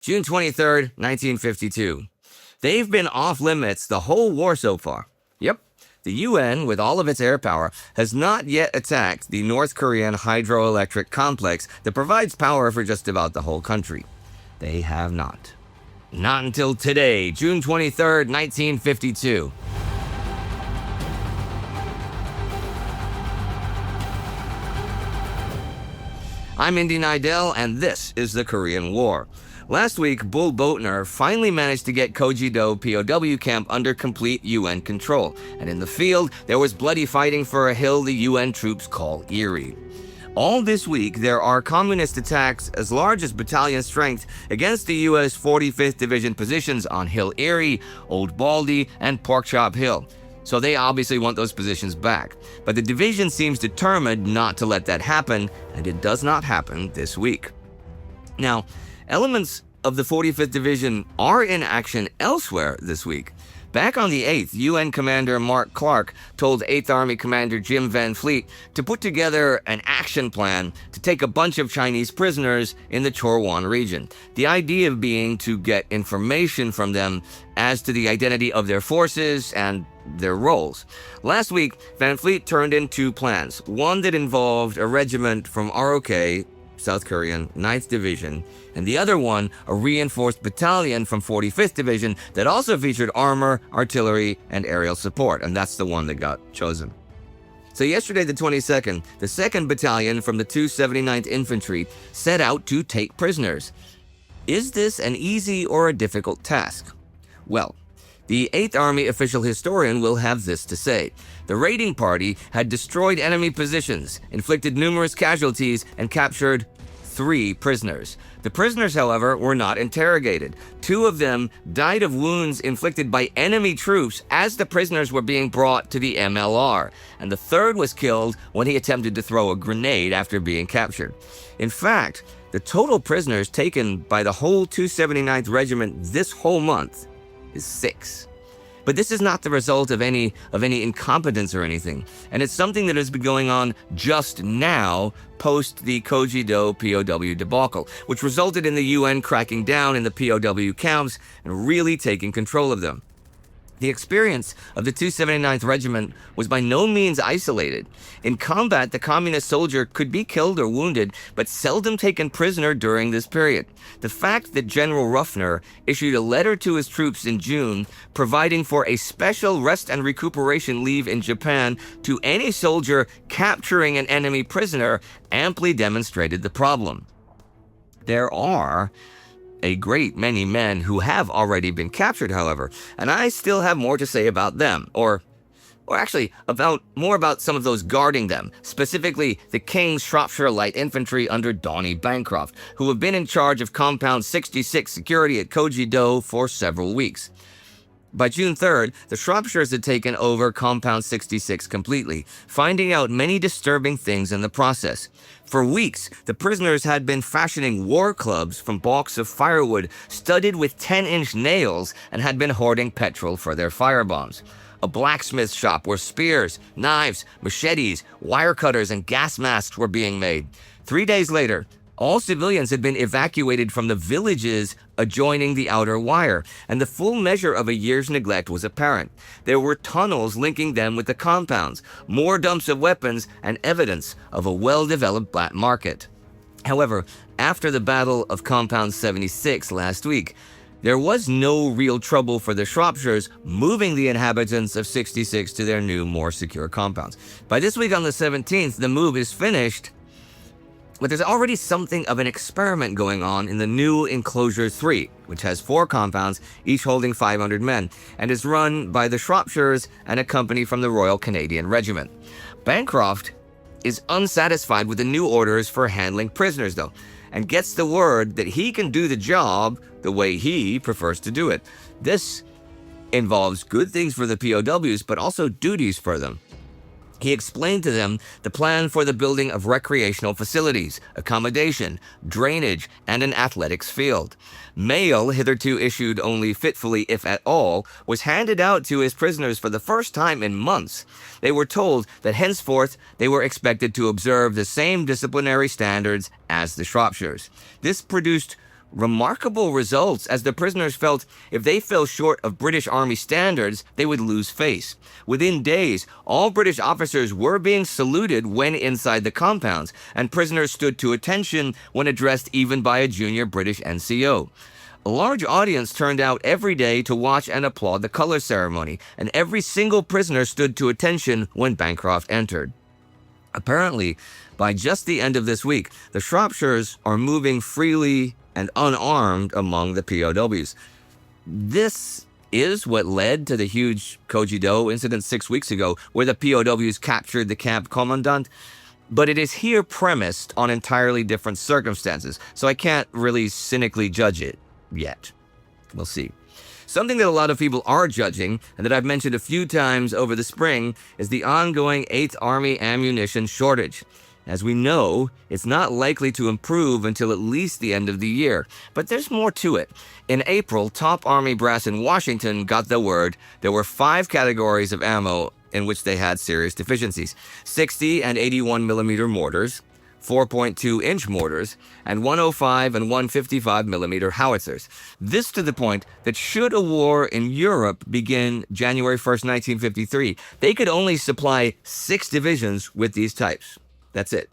June 23rd, 1952. They've been off limits the whole war so far. Yep, the UN, with all of its air power, has not yet attacked the North Korean hydroelectric complex that provides power for just about the whole country. They have not. Not until today, June 23rd, 1952. I'm Indy Neidell, and this is the Korean War. Last week, Bull Boatner finally managed to get Kojido POW camp under complete UN control, and in the field, there was bloody fighting for a hill the UN troops call Erie. All this week, there are communist attacks as large as battalion strength against the U.S. 45th Division positions on Hill Erie, Old Baldy, and Porkchop Hill. So they obviously want those positions back. But the division seems determined not to let that happen, and it does not happen this week. Now, elements of the 45th Division are in action elsewhere this week. Back on the 8th, UN Commander Mark Clark told 8th Army Commander Jim Van Fleet to put together an action plan to take a bunch of Chinese prisoners in the Chorwan region. The idea being to get information from them as to the identity of their forces and their roles. Last week, Van Fleet turned in two plans. One that involved a regiment from ROK, South Korean, 9th Division, and the other one, a reinforced battalion from 45th Division that also featured armor, artillery, and aerial support, and that's the one that got chosen. So yesterday, the 22nd, the 2nd Battalion from the 279th Infantry set out to take prisoners. Is this an easy or a difficult task? Well, the 8th Army official historian will have this to say. The raiding party had destroyed enemy positions, inflicted numerous casualties, and captured 3 prisoners. The prisoners, however, were not interrogated. 2 of them died of wounds inflicted by enemy troops as the prisoners were being brought to the MLR, and the 3rd was killed when he attempted to throw a grenade after being captured. In fact, the total prisoners taken by the whole 279th Regiment this whole month is 6. But this is not the result of any incompetence or anything, and it's something that has been going on just now post the Kojido POW debacle, which resulted in the UN cracking down in the POW camps and really taking control of them. The experience of the 279th Regiment was by no means isolated. In combat, the communist soldier could be killed or wounded, but seldom taken prisoner during this period. The fact that General Ruffner issued a letter to his troops in June providing for a special rest and recuperation leave in Japan to any soldier capturing an enemy prisoner amply demonstrated the problem. There are a great many men who have already been captured, however, and I still have more to say about them, or actually more about some of those guarding them, specifically the King's Shropshire Light Infantry under Donnie Bancroft, who have been in charge of Compound 66 security at Kojido for several weeks. By June 3rd, the Shropshires had taken over Compound 66 completely, finding out many disturbing things in the process. For weeks, the prisoners had been fashioning war clubs from balks of firewood studded with 10-inch nails and had been hoarding petrol for their firebombs. A blacksmith shop where spears, knives, machetes, wire cutters, and gas masks were being made. 3 days later, all civilians had been evacuated from the villages adjoining the outer wire, and the full measure of a year's neglect was apparent. There were tunnels linking them with the compounds, more dumps of weapons, and evidence of a well-developed black market. However, after the Battle of Compound 76 last week, there was no real trouble for the Shropshires moving the inhabitants of 66 to their new, more secure compounds. By this week on the 17th, the move is finished, but there's already something of an experiment going on in the new Enclosure 3, which has 4 compounds, each holding 500 men, and is run by the Shropshires and a company from the Royal Canadian Regiment. Bancroft is unsatisfied with the new orders for handling prisoners, though, and gets the word that he can do the job the way he prefers to do it. This involves good things for the POWs, but also duties for them. He explained to them the plan for the building of recreational facilities, accommodation, drainage, and an athletics field. Mail, hitherto issued only fitfully if at all, was handed out to his prisoners for the first time in months. They were told that henceforth they were expected to observe the same disciplinary standards as the Shropshires. This produced remarkable results, as the prisoners felt if they fell short of British Army standards, they would lose face. Within days, all British officers were being saluted when inside the compounds, and prisoners stood to attention when addressed even by a junior British NCO. A large audience turned out every day to watch and applaud the color ceremony, and every single prisoner stood to attention when Bancroft entered. Apparently, by just the end of this week, the Shropshires are moving freely and unarmed among the POWs. This is what led to the huge Kojido incident 6 weeks ago, where the POWs captured the camp commandant. But it is here premised on entirely different circumstances, so I can't really cynically judge it yet. We'll see. Something that a lot of people are judging, and that I've mentioned a few times over the spring, is the ongoing 8th Army ammunition shortage. As we know, it's not likely to improve until at least the end of the year, but there's more to it. In April, top Army brass in Washington got the word there were 5 categories of ammo in which they had serious deficiencies: 60 and 81 millimeter mortars, 4.2-inch mortars, and 105 and 155 millimeter howitzers. This to the point that should a war in Europe begin January 1st, 1953, they could only supply 6 divisions with these types. That's it.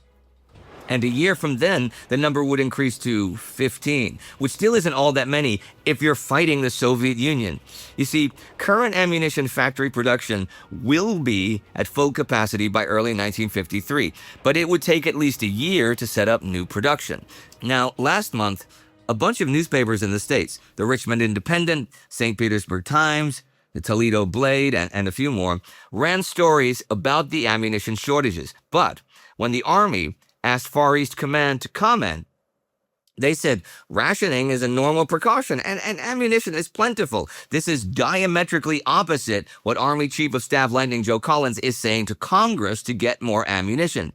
And a year from then, the number would increase to 15, which still isn't all that many if you're fighting the Soviet Union. You see, current ammunition factory production will be at full capacity by early 1953, but it would take at least a year to set up new production. Now, last month, a bunch of newspapers in the States, the Richmond Independent, St. Petersburg Times, the Toledo Blade, and a few more, ran stories about the ammunition shortages. But when the Army asked Far East Command to comment, they said rationing is a normal precaution and ammunition is plentiful. This is diametrically opposite what Army Chief of Staff Lieutenant Joe Collins is saying to Congress to get more ammunition.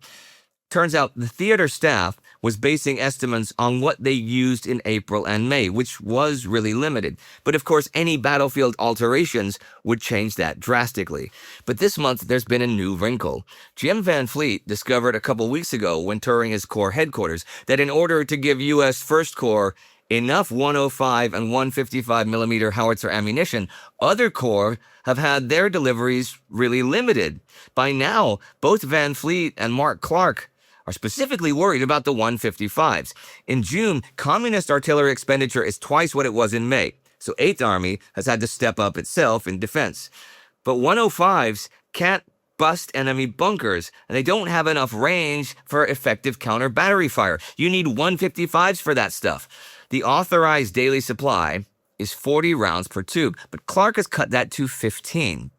Turns out the theater staff was basing estimates on what they used in April and May, which was really limited. But of course, any battlefield alterations would change that drastically. But this month, there's been a new wrinkle. Jim Van Fleet discovered a couple weeks ago when touring his Corps headquarters that in order to give U.S. First Corps enough 105 and 155 millimeter howitzer ammunition, other corps have had their deliveries really limited. By now, both Van Fleet and Mark Clark are specifically worried about the 155s. In June, communist artillery expenditure is twice what it was in May, so 8th Army has had to step up itself in defense. But 105s can't bust enemy bunkers, and they don't have enough range for effective counter-battery fire. You need 155s for that stuff. The authorized daily supply is 40 rounds per tube, but Clark has cut that to 15.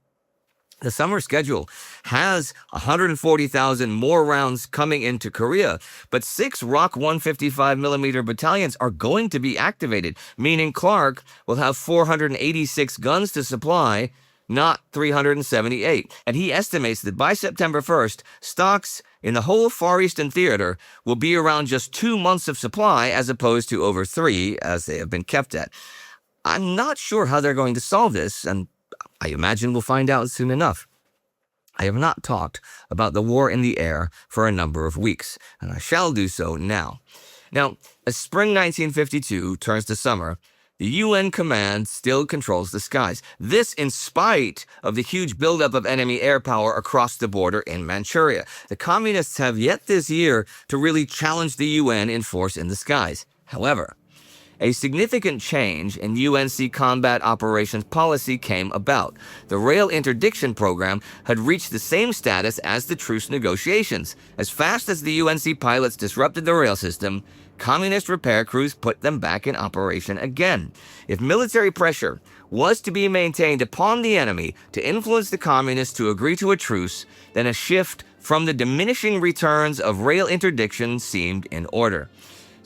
The summer schedule has 140,000 more rounds coming into Korea, but 6 ROK 155 millimeter battalions are going to be activated, meaning Clark will have 486 guns to supply, not 378. And he estimates that by September 1st, stocks in the whole Far Eastern theater will be around just 2 months of supply as opposed to over 3 as they have been kept at. I'm not sure how they're going to solve this, and I imagine we'll find out soon enough. I have not talked about the war in the air for a number of weeks, and I shall do so now. Now, as spring 1952 turns to summer, the UN command still controls the skies. This in spite of the huge buildup of enemy air power across the border in Manchuria. The communists have yet this year to really challenge the UN in force in the skies. However, a significant change in UNC combat operations policy came about. The rail interdiction program had reached the same status as the truce negotiations. As fast as the UNC pilots disrupted the rail system, communist repair crews put them back in operation again. If military pressure was to be maintained upon the enemy to influence the communists to agree to a truce, then a shift from the diminishing returns of rail interdiction seemed in order.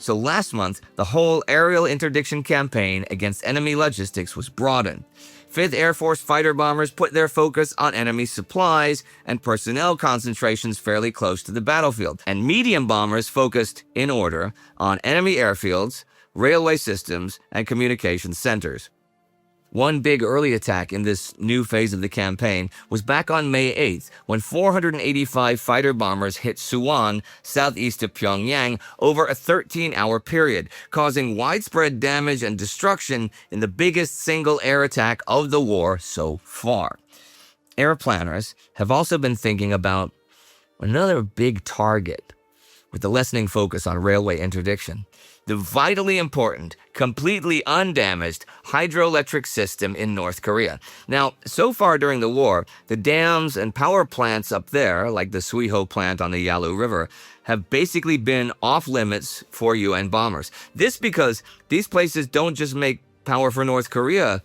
So last month, the whole aerial interdiction campaign against enemy logistics was broadened. 5th Air Force fighter bombers put their focus on enemy supplies and personnel concentrations fairly close to the battlefield, and medium bombers focused, in order, on enemy airfields, railway systems, and communications centers. One big early attack in this new phase of the campaign was back on May 8th, when 485 fighter bombers hit Suwon, southeast of Pyongyang, over a 13-hour period, causing widespread damage and destruction in the biggest single air attack of the war so far. Air planners have also been thinking about another big target, with the lessening focus on railway interdiction: the vitally important, completely undamaged hydroelectric system in North Korea. Now, so far during the war, the dams and power plants up there, like the Suiho plant on the Yalu River, have basically been off limits for UN bombers. This because these places don't just make power for North Korea,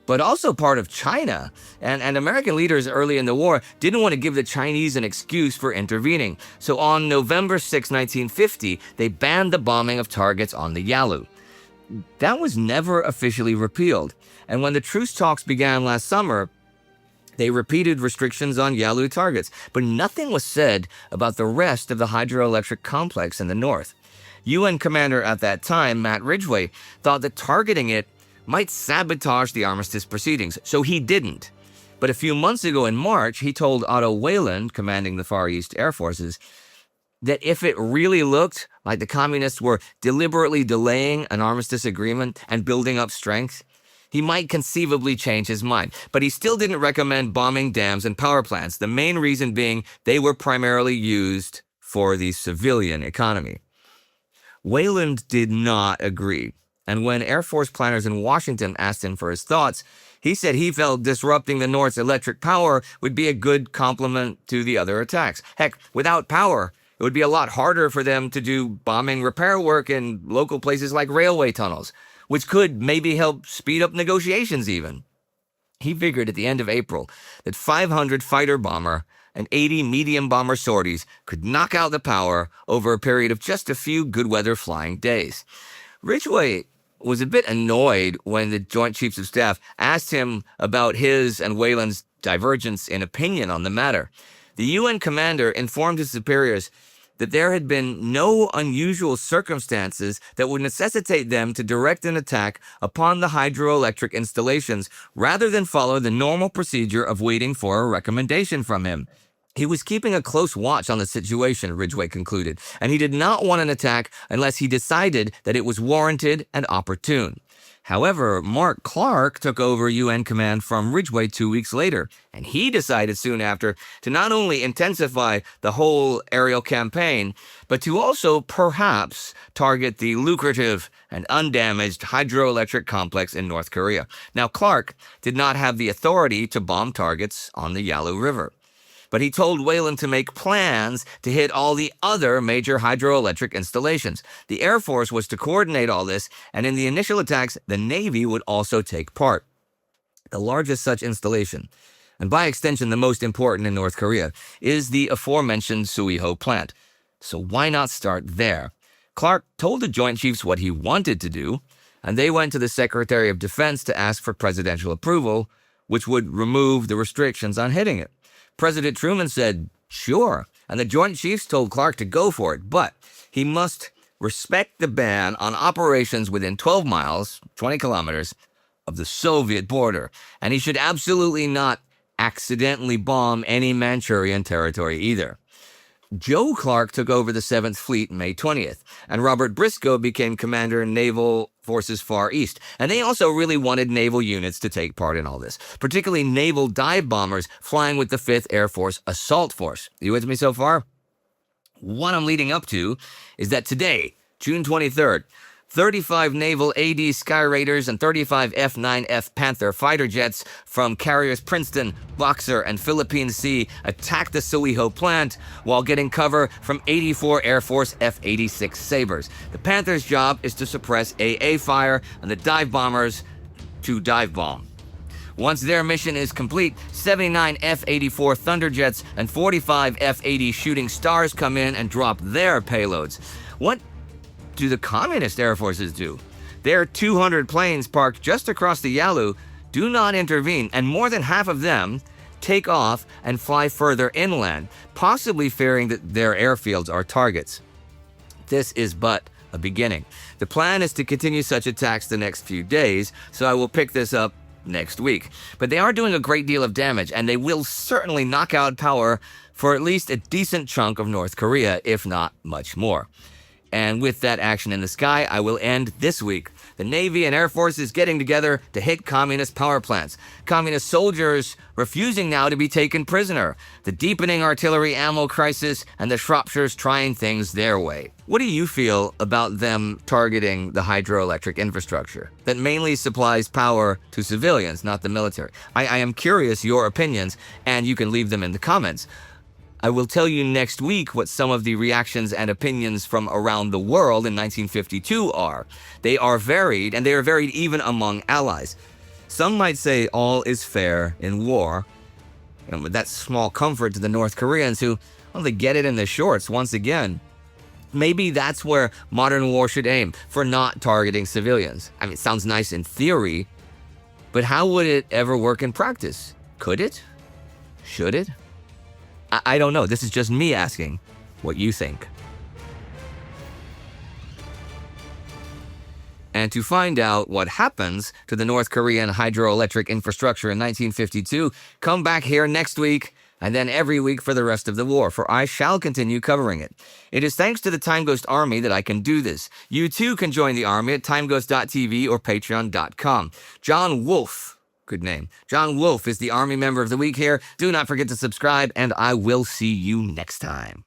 but also part of China. And American leaders early in the war didn't want to give the Chinese an excuse for intervening. So on November 6, 1950, they banned the bombing of targets on the Yalu. That was never officially repealed. And when the truce talks began last summer, they repeated restrictions on Yalu targets, but nothing was said about the rest of the hydroelectric complex in the north. UN commander at that time, Matt Ridgway, thought that targeting it might sabotage the armistice proceedings, so he didn't. But a few months ago in March, he told Otto Wayland, commanding the Far East Air Forces, that if it really looked like the communists were deliberately delaying an armistice agreement and building up strength, he might conceivably change his mind. But he still didn't recommend bombing dams and power plants, the main reason being they were primarily used for the civilian economy. Wayland did not agree. And when Air Force planners in Washington asked him for his thoughts, he said he felt disrupting the North's electric power would be a good complement to the other attacks. Heck, without power, it would be a lot harder for them to do bombing repair work in local places like railway tunnels, which could maybe help speed up negotiations even. He figured at the end of April that 500 fighter bomber and 80 medium bomber sorties could knock out the power over a period of just a few good weather flying days. Ridgway was a bit annoyed when the Joint Chiefs of Staff asked him about his and Wayland's divergence in opinion on the matter. The UN commander informed his superiors that there had been no unusual circumstances that would necessitate them to direct an attack upon the hydroelectric installations rather than follow the normal procedure of waiting for a recommendation from him. He was keeping a close watch on the situation, Ridgway concluded, and he did not want an attack unless he decided that it was warranted and opportune. However, Mark Clark took over UN command from Ridgway 2 weeks later, and he decided soon after to not only intensify the whole aerial campaign, but to also perhaps target the lucrative and undamaged hydroelectric complex in North Korea. Now, Clark did not have the authority to bomb targets on the Yalu River, but he told Wayland to make plans to hit all the other major hydroelectric installations. The Air Force was to coordinate all this, and in the initial attacks, the Navy would also take part. The largest such installation, and by extension the most important in North Korea, is the aforementioned Suiho plant. So why not start there? Clark told the Joint Chiefs what he wanted to do, and they went to the Secretary of Defense to ask for presidential approval, which would remove the restrictions on hitting it. President Truman said, sure, and the Joint Chiefs told Clark to go for it, but he must respect the ban on operations within 12 miles, 20 kilometers, of the Soviet border, and he should absolutely not accidentally bomb any Manchurian territory either. Joe Clark took over the 7th Fleet May 20th, and Robert Briscoe became commander in Naval Forces Far East. And they also really wanted naval units to take part in all this, particularly naval dive bombers flying with the 5th Air Force Assault Force. You with me so far? What I'm leading up to is that today, June 23rd, 35 naval AD Sky Raiders and 35 F-9F Panther fighter jets from carriers Princeton, Boxer, and Philippine Sea attacked the Suiho plant while getting cover from 84 Air Force F-86 Sabres. The Panther's job is to suppress AA fire and the dive bombers to dive bomb. Once their mission is complete, 79 F-84 Thunderjets and 45 F-80 Shooting Stars come in and drop their payloads. What do the Communist Air Forces do? Their 200 planes parked just across the Yalu do not intervene, and more than half of them take off and fly further inland, possibly fearing that their airfields are targets. This is but a beginning. The plan is to continue such attacks the next few days, so I will pick this up next week. But they are doing a great deal of damage, and they will certainly knock out power for at least a decent chunk of North Korea, if not much more. And with that action in the sky, I will end this week. The Navy and Air Force is getting together to hit communist power plants. Communist soldiers refusing now to be taken prisoner. The deepening artillery ammo crisis, and the Shropshires trying things their way. What do you feel about them targeting the hydroelectric infrastructure that mainly supplies power to civilians, not the military? I am curious your opinions, and you can leave them in the comments. I will tell you next week what some of the reactions and opinions from around the world in 1952 are. They are varied, and they are varied even among allies. Some might say all is fair in war, and with that small comfort to the North Koreans who, well, they get it in the shorts once again. Maybe that's where modern war should aim, for not targeting civilians. I mean, it sounds nice in theory, but how would it ever work in practice? Could it? Should it? I don't know. This is just me asking what you think. And to find out what happens to the North Korean hydroelectric infrastructure in 1952, come back here next week and then every week for the rest of the war, for I shall continue covering it. It is thanks to the Time Ghost Army that I can do this. You too can join the army at timeghost.tv or patreon.com. John Wolfe. Good name. John Wolfe is the Army Member of the Week here. Do not forget to subscribe, and I will see you next time.